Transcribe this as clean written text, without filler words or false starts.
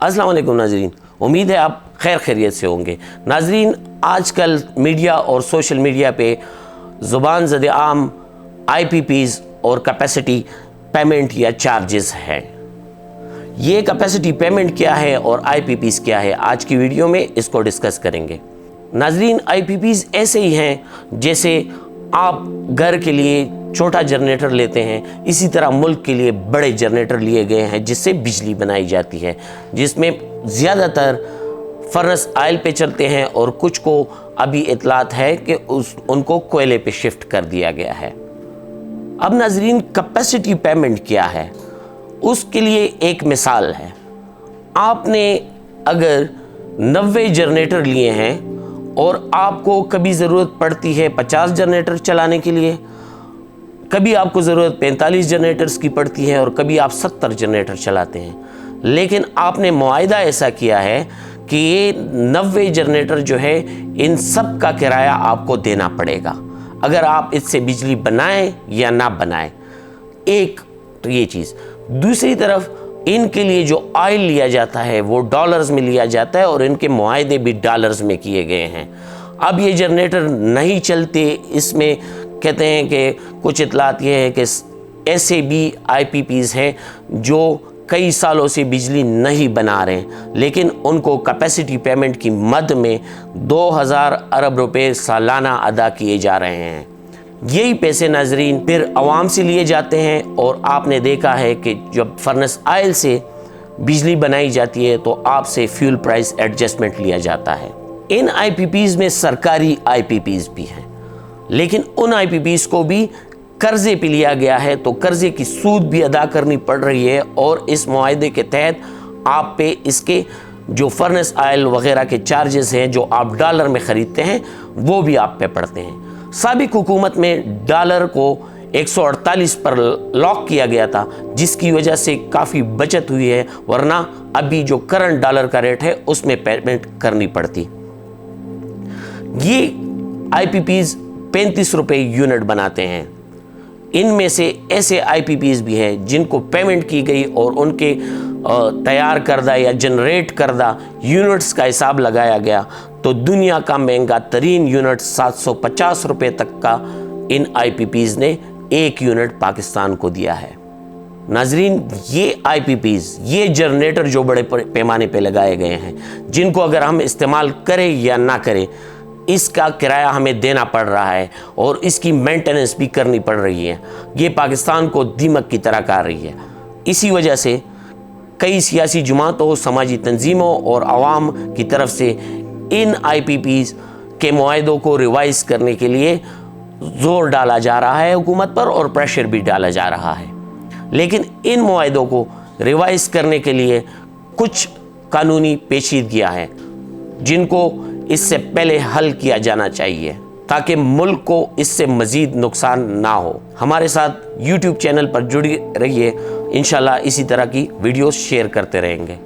अस्सलाम वालेकुम नाजरीन, उम्मीद है आप खैर खैरियत से होंगे। नाजरीन, आजकल मीडिया और सोशल मीडिया पे ज़ुबान ज़द आम IPPs और कैपेसिटी पेमेंट या चार्जेस हैं। ये कैपेसिटी पेमेंट क्या है और IPPs क्या है, आज की वीडियो में इसको डिस्कस करेंगे। नाजरीन, IPPs ऐसे ही हैं जैसे आप घर के लिए छोटा जनरेटर लेते हैं, इसी तरह मुल्क के लिए बड़े जनरेटर लिए गए हैं जिससे बिजली बनाई जाती है, जिसमें ज़्यादातर फर्नेस ऑयल पे चलते हैं और कुछ को अभी इतलात है कि उनको कोयले पे शिफ्ट कर दिया गया है। अब नाजरीन, कैपेसिटी पेमेंट क्या है, उसके लिए एक मिसाल है। आपने अगर 90 जनरेटर लिए हैं और आपको कभी ज़रूरत पड़ती है 50 जनरेटर चलाने के लिए, कभी आपको ज़रूरत 45 जनरेटर्स की पड़ती है और कभी आप 70 जनरेटर चलाते हैं, लेकिन आपने मुआहिदा ऐसा किया है कि ये 90 जनरेटर जो है इन सब का किराया आपको देना पड़ेगा, अगर आप इससे बिजली बनाएं या ना बनाएं। एक तो ये चीज़। दूसरी तरफ इनके लिए जो ऑयल लिया जाता है वो डॉलर्स में लिया जाता है और इनके मुआहदे भी डॉलर्स में किए गए हैं। अब ये जनरेटर नहीं चलते, इसमें कहते हैं कि कुछ इतलात ये है कि ऐसे भी IPPs हैं जो कई सालों से बिजली नहीं बना रहे हैं, लेकिन उनको कैपेसिटी पेमेंट की मद में 2000 अरब रुपए सालाना अदा किए जा रहे हैं। यही पैसे नाजरीन फिर आवाम से लिए जाते हैं और आपने देखा है कि जब फर्नेस ऑयल से बिजली बनाई जाती है तो आपसे फ्यूल प्राइस एडजस्टमेंट लिया जाता है। इन IPPs में सरकारी IPPs भी हैं, लेकिन उन IPPs को भी कर्जे पे लिया गया है, तो कर्जे की सूद भी अदा करनी पड़ रही है और इस मुआहदे के तहत आप पे इसके जो फर्नेस ऑयल वगैरह के चार्जेस हैं जो आप डॉलर में ख़रीदते हैं वो भी आप पे पड़ते हैं। साबिक हुकूमत में डॉलर को 148 पर लॉक किया गया था, जिसकी वजह से काफ़ी बचत हुई है, वरना अभी जो करंट डॉलर का रेट है उसमें पेमेंट करनी पड़ती। ये IPPs 35 रुपये यूनिट बनाते हैं। इनमें से ऐसे IPPs भी हैं जिनको पेमेंट की गई और उनके तैयार करदा या जनरेट करदा यूनिट्स का हिसाब लगाया गया तो दुनिया का महंगा तरीन यूनिट 750 रुपये तक का इन IPPs ने एक यूनिट पाकिस्तान को दिया है। नाजरीन, ये IPPs, ये जनरेटर जो बड़े पैमाने पे लगाए गए हैं, जिनको अगर हम इस्तेमाल करें या ना करें इसका किराया हमें देना पड़ रहा है और इसकी मेंटेनेंस भी करनी पड़ रही है। ये पाकिस्तान को दीमक की तरह कर रही है। इसी वजह से कई सियासी जमातों, समाजी तंजीमों और आवाम की तरफ से इन IPPs के मुआहदों को रिवाइज करने के लिए ज़ोर डाला जा रहा है हुकूमत पर और प्रेशर भी डाला जा रहा है। लेकिन इन मुआहदों को रिवाइज करने के लिए कुछ कानूनी पेचीदगियाँ हैं जिनको इससे पहले हल किया जाना चाहिए ताकि मुल्क को इससे मज़ीद नुकसान ना हो। हमारे साथ YouTube चैनल पर जुड़ी रहिए, इंशाल्लाह इसी तरह की वीडियोस शेयर करते रहेंगे।